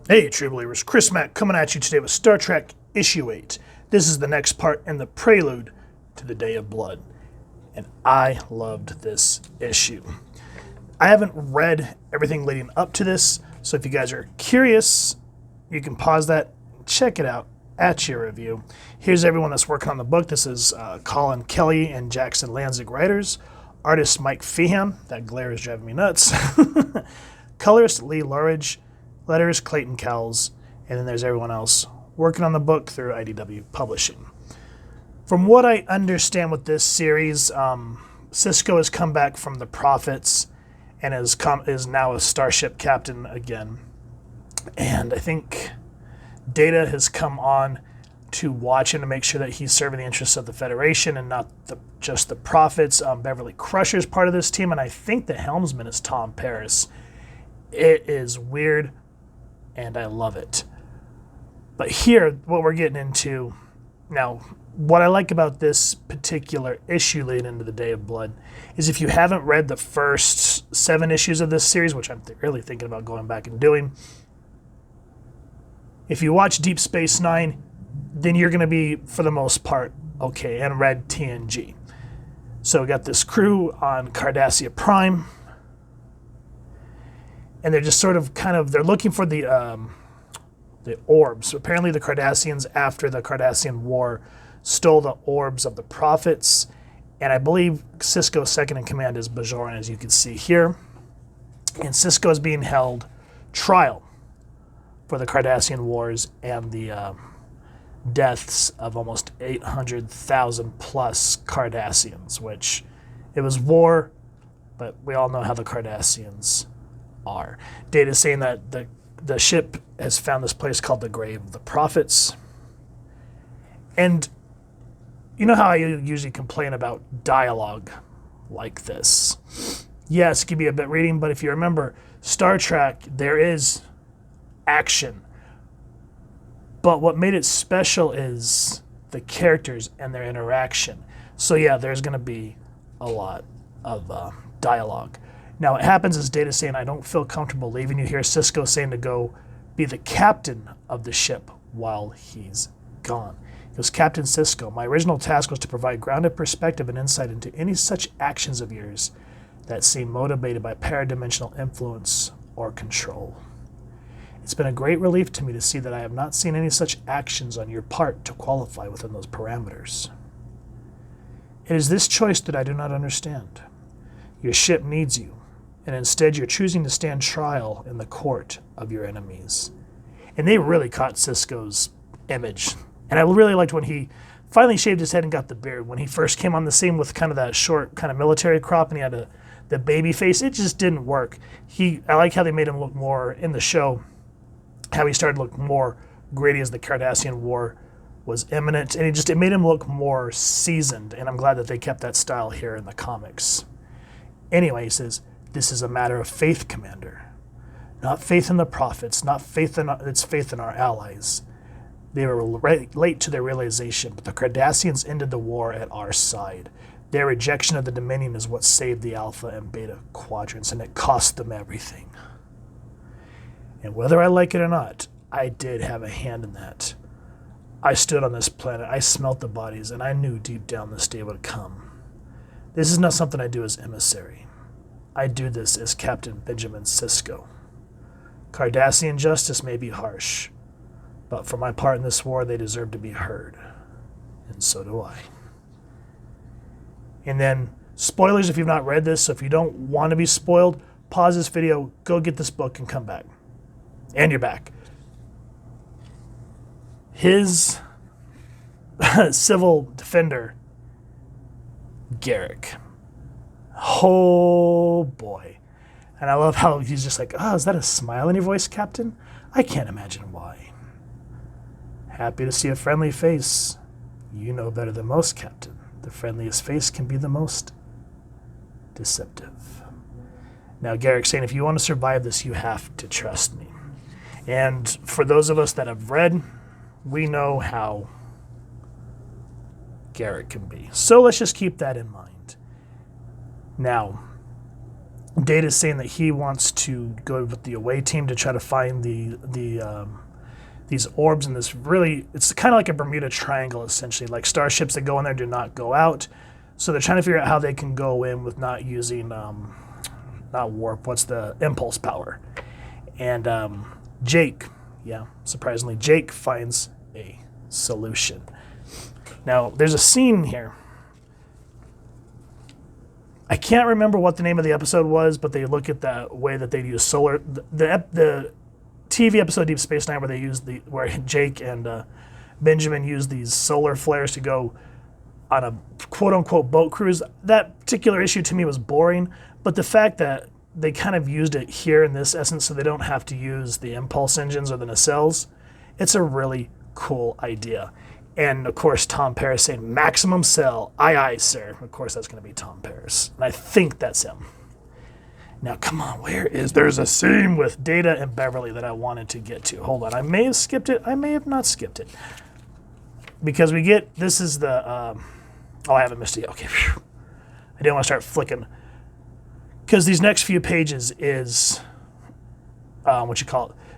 Hey, True Believers, Chris Mack coming at you today with Star Trek Issue 8. This is the next part in the prelude to the Day of Blood, and I loved this issue. I haven't read everything leading up to this, so if you guys are curious, you can pause that and check it out at your review. Here's everyone that's working on the book. This is Colin Kelly and Jackson Lanzig writers, artist Mike Feehan, that glare is driving me nuts, colorist Lee Lurridge, letters Clayton Cowles, and then there's everyone else working on the book through IDW Publishing. From what I understand with this series, Sisko has come back from the Prophets and is now a starship captain again. And I think Data has come on to watch him to make sure that he's serving the interests of the Federation and not just the Prophets. Beverly Crusher's part of this team, and I think the helmsman is Tom Paris. It is weird, and I love it. But here, what we're getting into now, what I like about this particular issue leading into the Day of Blood is if you haven't read the first 7 issues of this series, which I'm really thinking about going back and doing, if you watch Deep Space Nine, then you're going to be, for the most part, okay, and read TNG. So we got this crew on Cardassia Prime, and they're just sort of they're looking for the orbs. Apparently the Cardassians, after the Cardassian War, stole the orbs of the Prophets, and I believe Sisko's second in command is Bajoran, as you can see here. And Sisko is being held trial for the Cardassian Wars and the deaths of almost 800,000 plus Cardassians, which it was war, but we all know how the Cardassians are. Data's saying that the ship has found this place called the Grave of the Prophets. And you know how I usually complain about dialogue like this? Yes, it can be a bit reading, but if you remember Star Trek, there is action. But what made it special is the characters and their interaction. So yeah, there's going to be a lot of dialogue. Now, what happens is Data saying, I don't feel comfortable leaving you here. Sisko saying to go be the captain of the ship while he's gone. He goes, Captain Sisko, my original task was to provide grounded perspective and insight into any such actions of yours that seem motivated by paradimensional influence or control. It's been a great relief to me to see that I have not seen any such actions on your part to qualify within those parameters. It is this choice that I do not understand. Your ship needs you, and instead you're choosing to stand trial in the court of your enemies. And they really caught Sisko's image. And I really liked when he finally shaved his head and got the beard. When he first came on the scene with kind of that short kind of military crop and he had the baby face, it just didn't work. I like how they made him look more in the show, how he started to look more gritty as the Cardassian War was imminent. And it made him look more seasoned. And I'm glad that they kept that style here in the comics. Anyway, he says, this is a matter of faith, Commander. Not faith in the Prophets, not faith in it's faith in our allies. They were late to their realization, but the Cardassians ended the war at our side. Their rejection of the Dominion is what saved the Alpha and Beta quadrants, and it cost them everything. And whether I like it or not, I did have a hand in that. I stood on this planet, I smelt the bodies, and I knew deep down this day would come. This is not something I do as emissary. I do this as Captain Benjamin Sisko. Cardassian justice may be harsh, but for my part in this war, they deserve to be heard. And so do I. And then, spoilers if you've not read this, so if you don't want to be spoiled, pause this video, go get this book, and come back. And you're back. His civil defender, Garrick. Oh boy. And I love how he's just like, is that a smile in your voice, Captain? I can't imagine why. Happy to see a friendly face. You know better than most, Captain. The friendliest face can be the most deceptive. Now, Garrick's saying, if you want to survive this, you have to trust me. And for those of us that have read, we know how Garrick can be. So let's just keep that in mind. Now, Data's saying that he wants to go with the away team to try to find these orbs in this it's kind of like a Bermuda Triangle, essentially. Like starships that go in there do not go out. So they're trying to figure out how they can go in with not using, not warp, what's the impulse power. And Jake, surprisingly, Jake finds a solution. Now, there's a scene here. I can't remember what the name of the episode was, but they look at the way that they use solar. The TV episode Deep Space Nine, where Jake and Benjamin use these solar flares to go on a quote-unquote boat cruise. That particular issue to me was boring, but the fact that they kind of used it here in this essence so they don't have to use the impulse engines or the nacelles, it's a really cool idea. And of course, Tom Paris saying, "Maximum cell, aye aye, sir." Of course, that's going to be Tom Paris. And I think that's him. Now, come on, there's a scene with Data and Beverly that I wanted to get to. Hold on, I may have skipped it. I may have not skipped it. Because this is the, I haven't missed it yet. Okay, phew. I didn't want to start flicking. Because these next few pages is,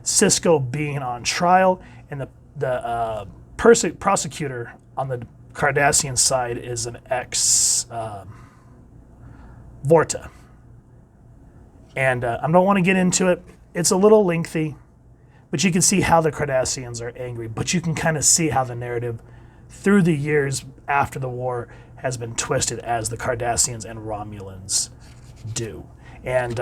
Cisco being on trial, and the prosecutor on the Cardassian side is an ex-Vorta. And I don't want to get into it. It's a little lengthy, but you can see how the Cardassians are angry. But you can kind of see how the narrative through the years after the war has been twisted as the Cardassians and Romulans do. And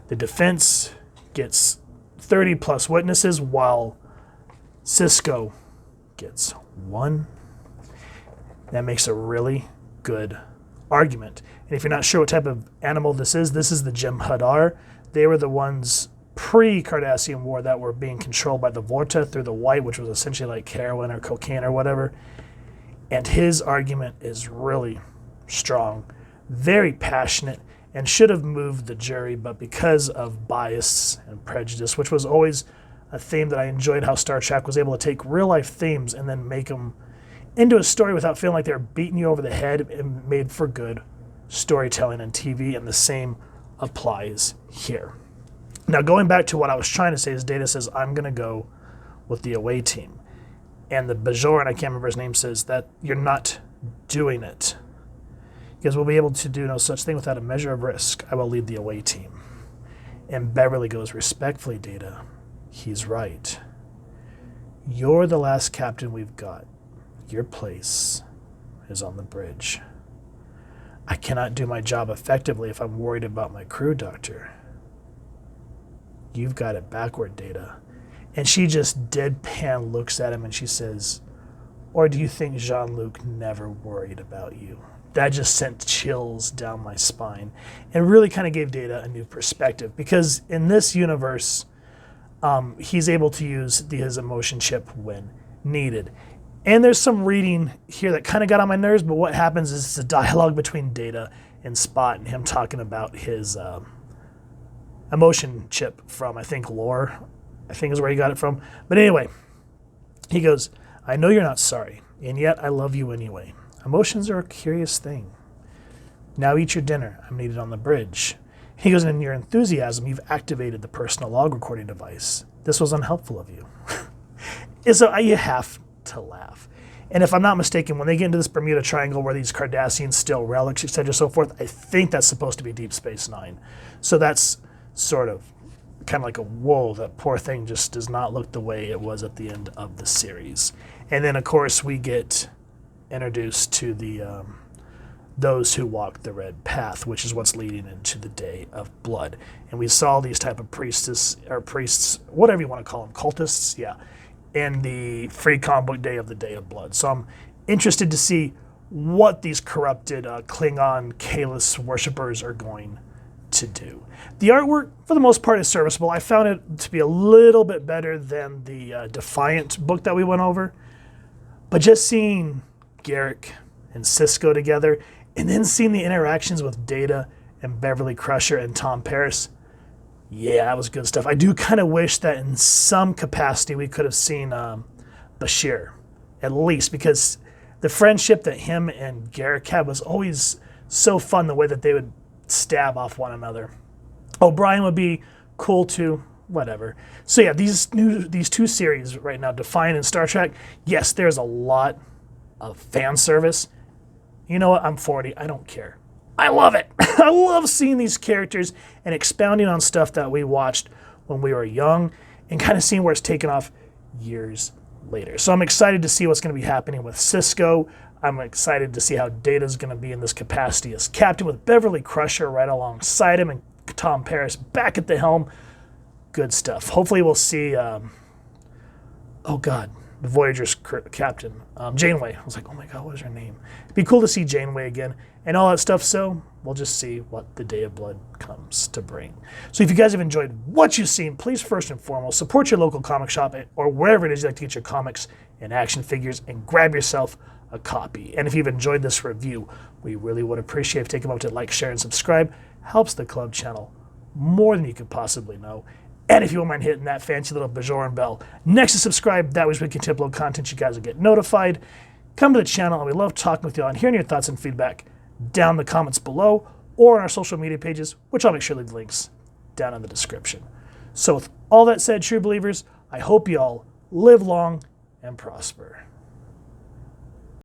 the defense gets 30 plus witnesses while Cisco gets 1. That makes a really good argument. And if you're not sure what type of animal this is the Jem'Hadar. They were the ones pre-Cardassian War that were being controlled by the Vorta through the white, which was essentially like heroin or cocaine or whatever. And his argument is really strong, very passionate, and should have moved the jury, but because of bias and prejudice, which was always a theme that I enjoyed, how Star Trek was able to take real-life themes and then make them into a story without feeling like they're beating you over the head, and made for good storytelling and TV, and the same applies here. Now, going back to what I was trying to say is Data says, "I'm going to go with the away team." And the Bajoran, I can't remember his name, says that you're not doing it, because we'll be able to do no such thing without a measure of risk. I will lead the away team. And Beverly goes, "Respectfully, Data, he's right. You're the last captain we've got. Your place is on the bridge. I cannot do my job effectively if I'm worried about my crew, Doctor. You've got it backward, Data." And she just deadpan looks at him and she says, "Or do you think Jean-Luc never worried about you?" That just sent chills down my spine and really kind of gave Data a new perspective, because in this universe, he's able to use his emotion chip when needed. And there's some reading here that kind of got on my nerves, but what happens is it's a dialogue between Data and Spot, and him talking about his emotion chip from, I think, Lore, I think is where he got it from. But anyway, he goes, "I know you're not sorry, and yet I love you anyway. Emotions are a curious thing. Now eat your dinner. I'm needed on the bridge." He goes, "In your enthusiasm, you've activated the personal log recording device. This was unhelpful of you." And so you have to laugh. And if I'm not mistaken, when they get into this Bermuda Triangle where these Cardassians steal relics, etc., so forth, I think that's supposed to be Deep Space Nine. So that's sort of kind of like a, whoa, that poor thing just does not look the way it was at the end of the series. And then, of course, we get introduced to the those who walk the red path, which is what's leading into the Day of Blood. And we saw these type of priests, whatever you want to call them, cultists, in the free comic book day of the Day of Blood. So I'm interested to see what these corrupted Klingon Kahless worshippers are going to do. The artwork, for the most part, is serviceable. I found it to be a little bit better than the Defiant book that we went over. But just seeing Garrick and Cisco together, and then seeing the interactions with Data and Beverly Crusher and Tom Paris, that was good stuff. I do kind of wish that in some capacity we could have seen Bashir, at least, because the friendship that him and Garrick had was always so fun, the way that they would stab off one another. O'Brien would be cool too, whatever. So yeah, these two series right now, Defiant and Star Trek, yes, there's a lot of fan service. You know what? I'm 40. I don't care. I love it. I love seeing these characters and expounding on stuff that we watched when we were young and kind of seeing where it's taken off years later. So I'm excited to see what's going to be happening with Cisco. I'm excited to see how Data's going to be in this capacity as captain with Beverly Crusher right alongside him and Tom Paris back at the helm. Good stuff. Hopefully we'll see, the Voyager's captain, Janeway. I was like, oh my God, what is her name? It'd be cool to see Janeway again and all that stuff. So we'll just see what the Day of Blood comes to bring. So if you guys have enjoyed what you've seen, please first and foremost support your local comic shop or wherever it is you like to get your comics and action figures and grab yourself a copy. And if you've enjoyed this review, we really would appreciate if you take a moment to like, share, and subscribe. Helps the club channel more than you could possibly know. And if you won't mind hitting that fancy little Bajoran bell next to subscribe, that way we can upload content, you guys will get notified. Come to the channel, and we love talking with you all and hearing your thoughts and feedback down in the comments below or on our social media pages, which I'll make sure to leave links down in the description. So with all that said, true believers, I hope you all live long and prosper.